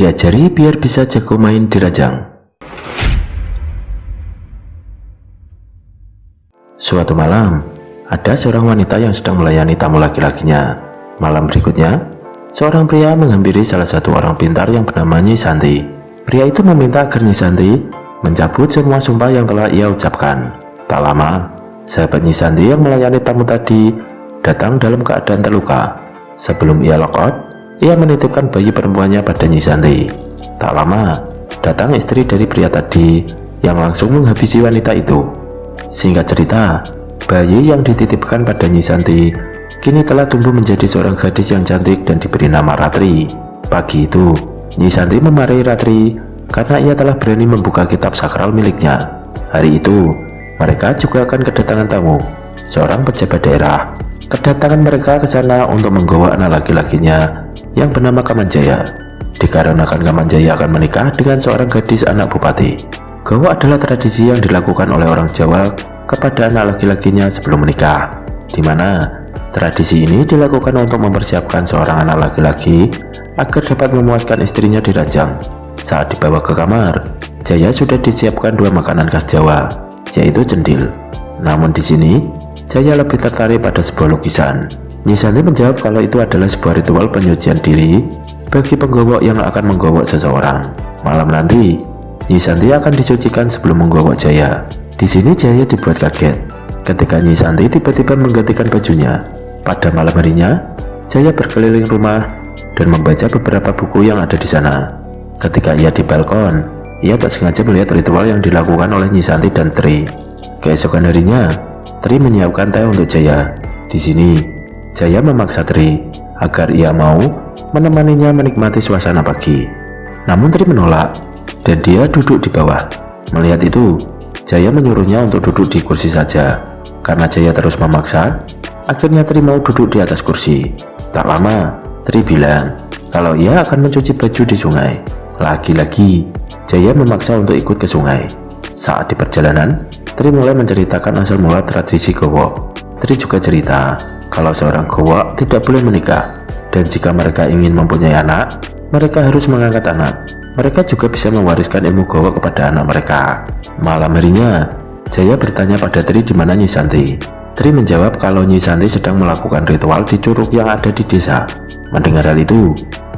diajari biar bisa jago main di Rajang. Suatu malam, ada seorang wanita yang sedang melayani tamu laki-lakinya. Malam berikutnya, seorang pria menghampiri salah satu orang pintar yang bernama Nyi Santi. Pria itu meminta agar Nyi Santi mencabut semua sumpah yang telah ia ucapkan. Tak lama, sahabat Nyi Santi yang melayani tamu tadi datang dalam keadaan terluka. Sebelum ia lokot, ia menitipkan bayi perempuannya pada Nyi Santi. Tak lama, datang istri dari pria tadi yang langsung menghabisi wanita itu. Singkat cerita, bayi yang dititipkan pada Nyi Santi kini telah tumbuh menjadi seorang gadis yang cantik dan diberi nama Ratri. Pagi itu, Nyi Santi memarahi Ratri karena ia telah berani membuka kitab sakral miliknya. Hari itu, mereka juga akan kedatangan tamu, seorang pejabat daerah. Kedatangan mereka ke sana untuk menggawa anak laki-lakinya yang bernama Kamanjaya. Dikarenakan Kamanjaya akan menikah dengan seorang gadis anak bupati. Gawa adalah tradisi yang dilakukan oleh orang Jawa kepada anak laki-lakinya sebelum menikah, di mana tradisi ini dilakukan untuk mempersiapkan seorang anak laki-laki agar dapat memuaskan istrinya di ranjang. Saat dibawa ke kamar, Jaya sudah disiapkan dua makanan khas Jawa, yaitu cendil. Namun di sini, Jaya lebih tertarik pada sebuah lukisan. Nyi Santi menjawab kalau itu adalah sebuah ritual penyucian diri bagi penggowok yang akan menggowok seseorang. Malam nanti, Nyi Santi akan disucikan sebelum menggowok Jaya. Di sini Jaya dibuat kaget ketika Nyi Santi tiba-tiba menggantikan bajunya. Pada malam harinya, Jaya berkeliling rumah dan membaca beberapa buku yang ada di sana. Ketika ia di balkon, ia tak sengaja melihat ritual yang dilakukan oleh Nyi Santi dan Tri. Keesokan harinya, Tri menyiapkan teh untuk Jaya. Di sini, Jaya memaksa Tri agar ia mau menemaninya menikmati suasana pagi. Namun Tri menolak dan dia duduk di bawah. Melihat itu, Jaya menyuruhnya untuk duduk di kursi saja. Karena Jaya terus memaksa, akhirnya Tri mau duduk di atas kursi. Tak lama, Tri bilang kalau ia akan mencuci baju di sungai. Lagi-lagi, Jaya memaksa untuk ikut ke sungai. Saat di perjalanan, Tri mulai menceritakan asal mula tradisi gowok. Tri juga cerita kalau seorang gowok tidak boleh menikah, dan jika mereka ingin mempunyai anak, mereka harus mengangkat anak. Mereka juga bisa mewariskan ilmu gowok kepada anak mereka. Malam harinya, Jaya bertanya pada Tri di mana Nyi Santi. Tri menjawab kalau Nyi Santi sedang melakukan ritual di curug yang ada di desa. Mendengar hal itu,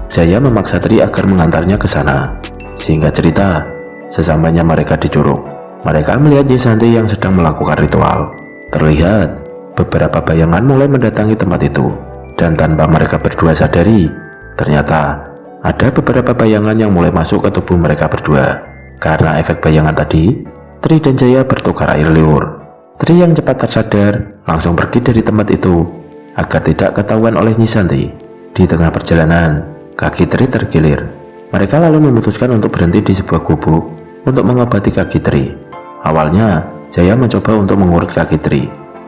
Jaya memaksa Tri agar mengantarnya ke sana. Sehingga cerita, sesampainya mereka di curug, mereka melihat Nyi Santi yang sedang melakukan ritual. Terlihat, beberapa bayangan mulai mendatangi tempat itu. Dan tanpa mereka berdua sadari, ternyata ada beberapa bayangan yang mulai masuk ke tubuh mereka berdua. Karena efek bayangan tadi, Tri dan Jaya bertukar air liur. Tri yang cepat tersadar langsung pergi dari tempat itu agar tidak ketahuan oleh Nyi Santi. Di tengah perjalanan, kaki Tri tergilir. Mereka lalu memutuskan untuk berhenti di sebuah gubuk untuk mengobati kaki Tri. Awalnya, Jaya mencoba untuk mengurut kaki Tri.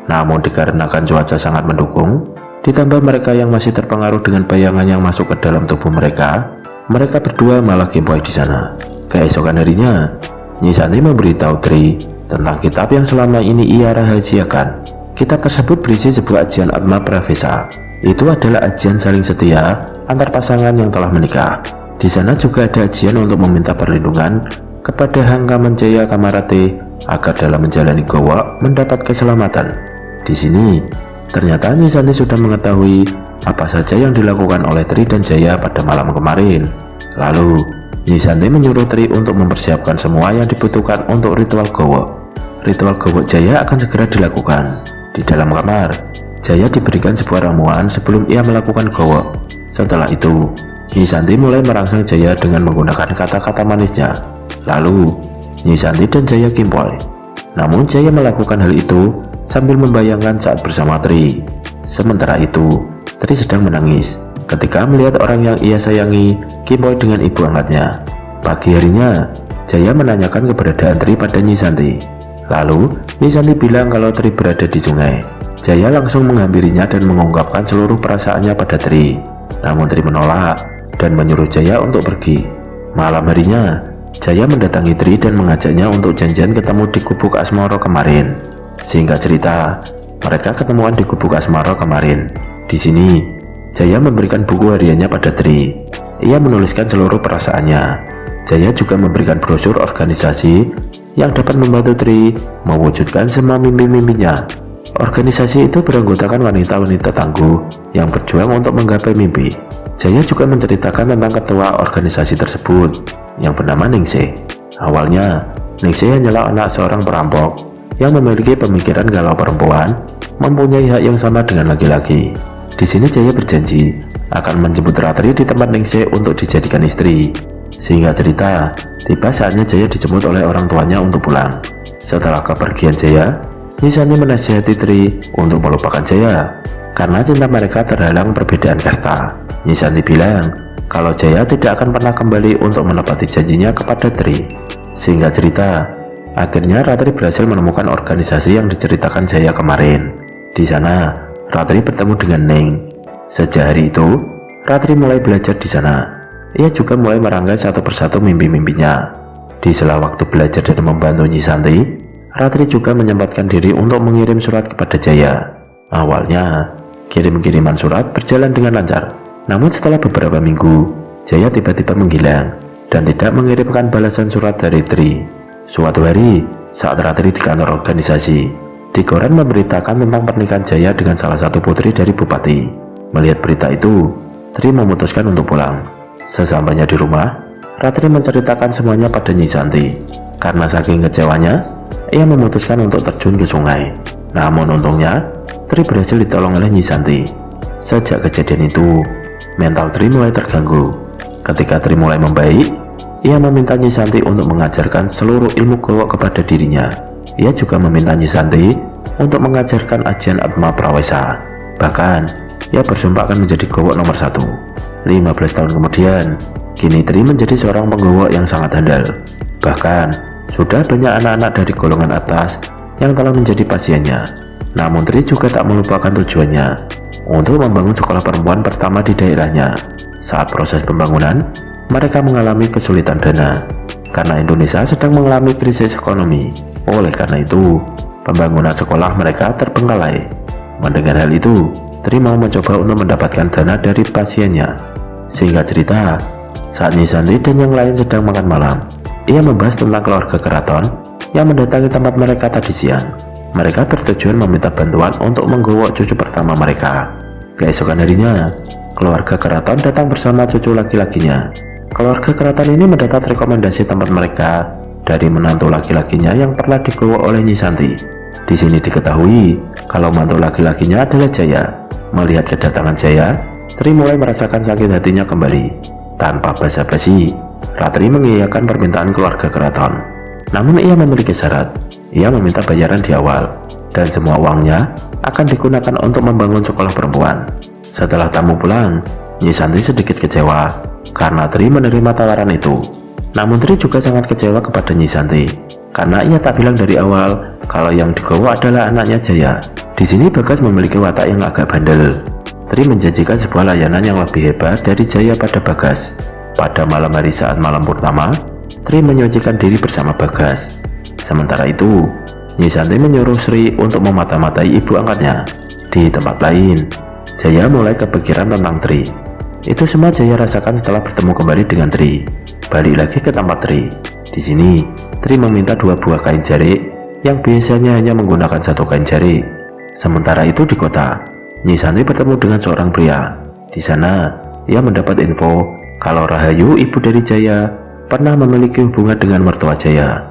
Namun dikarenakan cuaca sangat mendukung, ditambah mereka yang masih terpengaruh dengan bayangan yang masuk ke dalam tubuh mereka berdua malah gempoi di sana. Keesokan harinya, Nyi Santi memberitahu Tri tentang kitab yang selama ini ia rahasiakan. Kitab tersebut berisi sebuah ajian Atma Pravesa. Itu adalah ajian saling setia antar pasangan yang telah menikah. Di sana juga ada ajian untuk meminta perlindungan kepada Hang Kamanjaya Kamarate agar dalam menjalani gowok mendapat keselamatan. Di sini, ternyata Nyi Santi sudah mengetahui apa saja yang dilakukan oleh Tri dan Jaya pada malam kemarin. Lalu, Nyi Santi menyuruh Tri untuk mempersiapkan semua yang dibutuhkan untuk ritual gowok. Ritual gowok Jaya akan segera dilakukan. Di dalam kamar, Jaya diberikan sebuah ramuan sebelum ia melakukan gowok. Setelah itu, Nyi Santi mulai merangsang Jaya dengan menggunakan kata-kata manisnya. Lalu, Nyi Santi dan Jaya kimpoi. Namun Jaya melakukan hal itu sambil membayangkan saat bersama Tri. Sementara itu, Tri sedang menangis ketika melihat orang yang ia sayangi kimpoi dengan ibu angkatnya. Pagi harinya, Jaya menanyakan keberadaan Tri pada Nyi Santi. Lalu, Nyi Santi bilang kalau Tri berada di sungai. Jaya langsung menghampirinya dan mengungkapkan seluruh perasaannya pada Tri. Namun Tri menolak dan menyuruh Jaya untuk pergi. Malam harinya, Jaya mendatangi Tri dan mengajaknya untuk janjian ketemu di Gubuk Asmara kemarin. Singkat cerita, mereka ketemuan di Gubuk Asmara kemarin. Di sini, Jaya memberikan buku hariannya pada Tri. ia menuliskan seluruh perasaannya. Jaya juga memberikan brosur organisasi yang dapat membantu Tri mewujudkan semua mimpi-mimpinya. Organisasi itu beranggotakan wanita-wanita tangguh yang berjuang untuk menggapai mimpi. Jaya juga menceritakan tentang ketua organisasi tersebut yang bernama Ningsih. Awalnya, Ningsih hanyalah anak seorang perampok yang memiliki pemikiran kalau perempuan mempunyai hak yang sama dengan laki-laki. Di sini Jaya berjanji akan menjemput Ratri di tempat Ningsih untuk dijadikan istri. Sehingga cerita, tiba saatnya Jaya dijemput oleh orang tuanya untuk pulang. Setelah kepergian Jaya, Nisanti menasihati Tri untuk melupakan Jaya karena cinta mereka terhalang perbedaan kasta. Nisanti bilang kalau Jaya tidak akan pernah kembali untuk menepati janjinya kepada Tri. Sehingga cerita, akhirnya Ratri berhasil menemukan organisasi yang diceritakan Jaya kemarin. Di sana, Ratri bertemu dengan Ning. Sejak hari itu, Ratri mulai belajar di sana. Ia juga mulai merangkai satu persatu mimpi-mimpinya. Di sela waktu belajar dan membantu Nisanti, Ratri juga menyempatkan diri untuk mengirim surat kepada Jaya. Awalnya, kirim-kiriman surat berjalan dengan lancar. Namun setelah beberapa minggu, Jaya tiba-tiba menghilang dan tidak mengirimkan balasan surat dari Tri. Suatu hari, saat Ratri di kantor organisasi, di koran memberitakan tentang pernikahan Jaya dengan salah satu putri dari bupati. Melihat berita itu, Tri memutuskan untuk pulang. Sesampainya di rumah, Ratri menceritakan semuanya pada Nisanti. Karena saking kecewanya, ia memutuskan untuk terjun ke sungai. Namun untungnya, Tri berhasil ditolong oleh Nisanti. Sejak kejadian itu, mental Tri mulai terganggu. Ketika Tri mulai membaik, ia meminta Nisanti untuk mengajarkan seluruh ilmu gowo kepada dirinya. Ia juga meminta Nisanti untuk mengajarkan ajian Atma Prawesa. Bahkan, ia bersumpah akan menjadi gowo nomor 1. 15 tahun kemudian, kini Tri menjadi seorang penggowo yang sangat handal. Bahkan, sudah banyak anak-anak dari golongan atas yang telah menjadi pasiennya. Namun Tri juga tak melupakan tujuannya untuk membangun sekolah perempuan pertama di daerahnya. Saat proses pembangunan, mereka mengalami kesulitan dana karena Indonesia sedang mengalami krisis ekonomi. Oleh karena itu, pembangunan sekolah mereka terbengkalai. Mendengar hal itu, Tri mau mencoba untuk mendapatkan dana dari pasiennya. Singkat cerita, saat Nisanti dan yang lain sedang makan malam, ia membahas tentang keluarga keraton yang mendatangi tempat mereka tadi siang. Mereka bertujuan meminta bantuan untuk menggowo cucu pertama mereka. Keesokan harinya, keluarga keraton datang bersama cucu laki-lakinya. Keluarga keraton ini mendapat rekomendasi tempat mereka dari menantu laki-lakinya yang pernah digowo oleh Nisanti. Di sini diketahui kalau mantu laki-lakinya adalah Jaya. Melihat kedatangan Jaya, Tri mulai merasakan sakit hatinya kembali. Tanpa basa-basi, Ratri mengiyakan permintaan keluarga keraton. Namun ia memiliki syarat. Ia meminta bayaran di awal, dan semua uangnya akan digunakan untuk membangun sekolah perempuan. Setelah tamu pulang, Nisanti sedikit kecewa karena Tri menerima tawaran itu. Namun Tri juga sangat kecewa kepada Nisanti karena ia tak bilang dari awal kalau yang digowo adalah anaknya Jaya. Di sini Bagas memiliki watak yang agak bandel. Tri menjanjikan sebuah layanan yang lebih hebat dari Jaya pada Bagas. Pada malam hari saat malam purnama, Tri menyajikan diri bersama Bagas. Sementara itu, Nisanti menyuruh Sri untuk memata-matai ibu angkatnya. Di tempat lain, Jaya mulai kepikiran tentang Tri. Itu semua Jaya rasakan setelah bertemu kembali dengan Tri. Balik lagi ke tempat Tri. Di sini, Tri meminta 2 buah kain jarik yang biasanya hanya menggunakan 1 kain jarik. Sementara itu di kota, Nisanti bertemu dengan seorang pria. Di sana, ia mendapat info kalau Rahayu, ibu dari Jaya, pernah memiliki hubungan dengan mertua Jaya.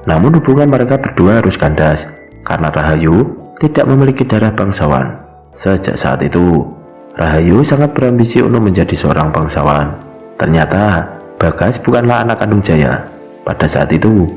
Namun hubungan mereka berdua harus kandas karena Rahayu tidak memiliki darah bangsawan. Sejak saat itu, Rahayu sangat berambisi untuk menjadi seorang bangsawan. Ternyata, Bagas bukanlah anak kandung Jaya. Pada saat itu,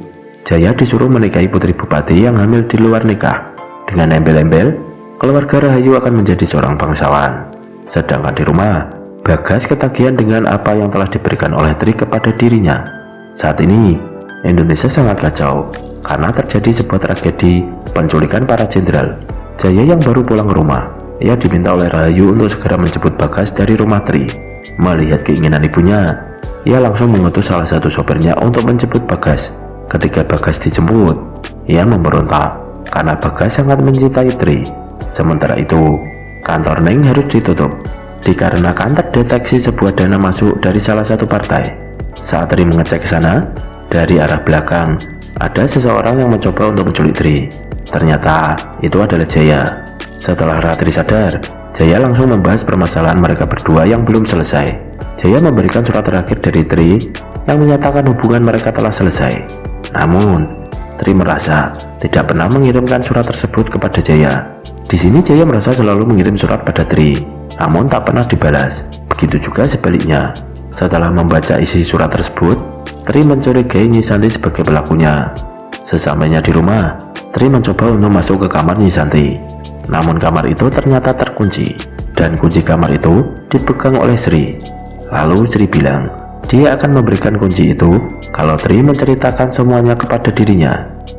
Jaya disuruh menikahi putri bupati yang hamil di luar nikah. Dengan embel-embel, keluarga Rahayu akan menjadi seorang bangsawan. Sedangkan di rumah, Bagas ketagihan dengan apa yang telah diberikan oleh Tri kepada dirinya. Saat ini, Indonesia sangat kacau karena terjadi sebuah tragedi penculikan para jenderal. Jaya yang baru pulang ke rumah, ia diminta oleh Rahayu untuk segera menjemput Bagas dari rumah Tri. Melihat keinginan ibunya, ia langsung mengutus salah satu sopirnya untuk menjemput Bagas. Ketika Bagas dijemput, ia memberontak karena Bagas sangat mencintai Tri. Sementara itu, kantor Neng harus ditutup. dikarenakan terdeteksi sebuah dana masuk dari salah satu partai. Saat Tri mengecek ke sana, dari arah belakang ada seseorang yang mencoba untuk menculik Tri. Ternyata itu adalah Jaya. Setelah Ratri sadar, Jaya langsung membahas permasalahan mereka berdua yang belum selesai. Jaya memberikan surat terakhir dari Tri yang menyatakan hubungan mereka telah selesai. Namun, Tri merasa tidak pernah mengirimkan surat tersebut kepada Jaya. Di sini Jaya merasa selalu mengirim surat pada Tri, namun tak pernah dibalas. Begitu juga sebaliknya. Setelah membaca isi surat tersebut, Tri mencurigai Nyi Santi sebagai pelakunya. Sesampainya di rumah, Tri mencoba untuk masuk ke kamar Nyi Santi. Namun kamar itu ternyata terkunci, dan kunci kamar itu dipegang oleh Sri. Lalu Sri bilang, dia akan memberikan kunci itu kalau Tri menceritakan semuanya kepada dirinya.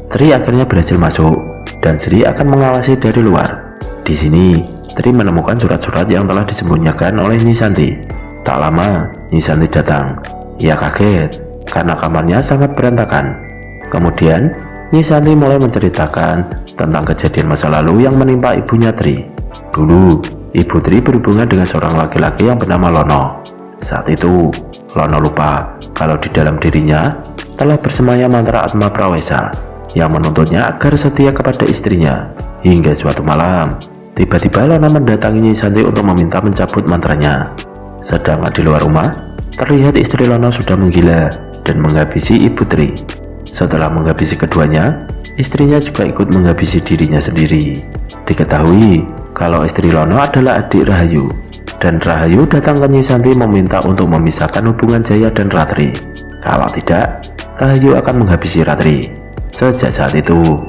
Tri akhirnya berhasil masuk, dan Sri akan mengawasi dari luar. Di sini, Tri menemukan surat-surat yang telah disembunyikan oleh Nyi Santi. Tak lama, Nyi Santi datang. Ia kaget karena kamarnya sangat berantakan. Kemudian, Nyi Santi mulai menceritakan tentang kejadian masa lalu yang menimpa ibunya Tri. Dulu, ibu Tri berhubungan dengan seorang laki-laki yang bernama Lono. Saat itu, Lono lupa kalau di dalam dirinya telah bersemayam mantra Atma Prawesa yang menuntutnya agar setia kepada istrinya. Hingga suatu malam, tiba-tiba Lono mendatangi Nyi Santi untuk meminta mencabut mantranya. Sedangkan di luar rumah, terlihat istri Lono sudah menggila dan menghabisi ibu Tri. Setelah menghabisi keduanya, istrinya juga ikut menghabisi dirinya sendiri. Diketahui kalau istri Lono adalah adik Rahayu, dan Rahayu datang ke Nyi Santi meminta untuk memisahkan hubungan Jaya dan Ratri. Kalau tidak, Rahayu akan menghabisi Ratri. Sejak saat itu,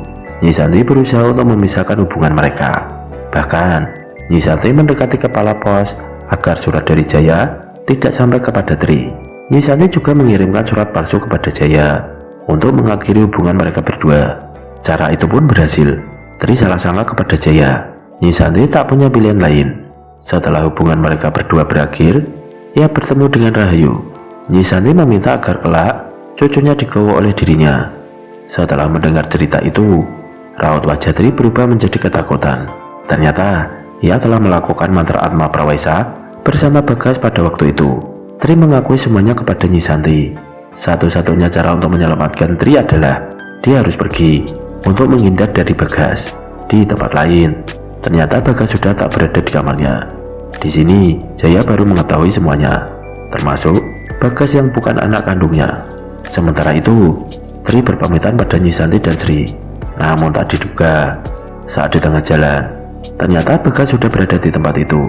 Nyi Santi berusaha untuk memisahkan hubungan mereka. Bahkan, Nyi Santi mendekati kepala pos agar surat dari Jaya tidak sampai kepada Tri. Nyi Santi juga mengirimkan surat palsu kepada Jaya untuk mengakhiri hubungan mereka berdua. Cara itu pun berhasil. Tri salah sangka kepada Jaya. Nyi Santi tak punya pilihan lain. Setelah hubungan mereka berdua berakhir, ia bertemu dengan Rahayu. Nyi Santi meminta agar kelak cucunya digawa oleh dirinya. Setelah mendengar cerita itu, raut wajah Tri berubah menjadi ketakutan. Ternyata ia telah melakukan mantra Atma Prawesa bersama Bagas pada waktu itu. Tri mengakui semuanya kepada Nyi Santi. Satu-satunya cara untuk menyelamatkan Tri adalah dia harus pergi untuk menghindar dari Bagas. Di tempat lain, ternyata Bagas sudah tak berada di kamarnya. Di sini, Jaya baru mengetahui semuanya, termasuk Bagas yang bukan anak kandungnya. Sementara itu, Tri berpamitan pada Nyi Santi dan Sri. Namun tak diduga, saat di tengah jalan, ternyata Bagas sudah berada di tempat itu.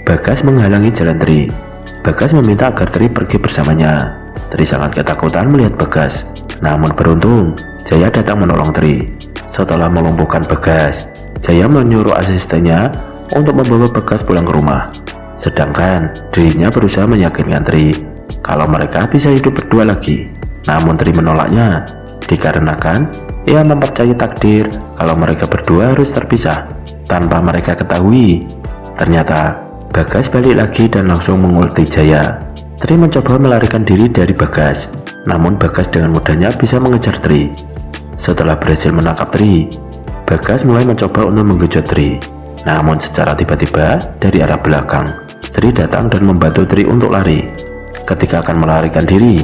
Bagas menghalangi jalan Tri. Bagas meminta agar Tri pergi bersamanya. Tri sangat ketakutan melihat Bagas. Namun beruntung, Jaya datang menolong Tri. Setelah melumpuhkan Bagas, Jaya menyuruh asistennya untuk membawa Bagas pulang ke rumah. Sedangkan dirinya berusaha meyakinkan Tri kalau mereka bisa hidup berdua lagi. Namun Tri menolaknya, dikarenakan ia mempercayai takdir kalau mereka berdua harus terpisah. Tanpa mereka ketahui, ternyata Bagas balik lagi dan langsung mengulti Jaya. Tri mencoba melarikan diri dari Bagas, namun Bagas dengan mudahnya bisa mengejar Tri. Setelah berhasil menangkap Tri, Bagas mulai mencoba untuk menggejut Tri. Namun secara tiba-tiba dari arah belakang, Sri datang dan membantu Tri untuk lari. Ketika akan melarikan diri,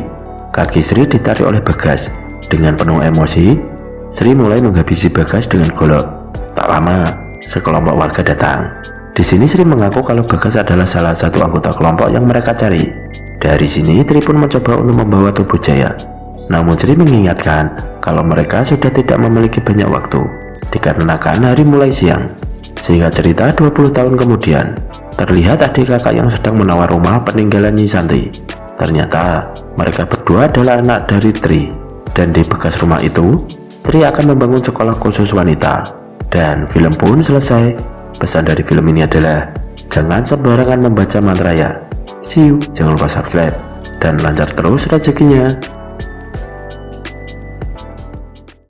kaki Sri ditarik oleh Bagas. Dengan penuh emosi, Sri mulai menghabisi Bagas dengan golok. Tak lama, sekelompok warga datang. Di sini Sri mengaku kalau Bagas adalah salah satu anggota kelompok yang mereka cari. Dari sini Tri pun mencoba untuk membawa tubuh Jaya. Namun Sri mengingatkan kalau mereka sudah tidak memiliki banyak waktu, dikarenakan hari mulai siang. Sehingga cerita 20 tahun kemudian, terlihat adik kakak yang sedang menawar rumah peninggalan Nyi Santi. Ternyata mereka berdua adalah anak dari Tri. Dan di bekas rumah itu, Tri akan membangun sekolah khusus wanita. Dan film pun selesai. Pesan dari film ini adalah, jangan sembarangan membaca mantra ya. See you, jangan lupa subscribe dan lancar terus rezekinya.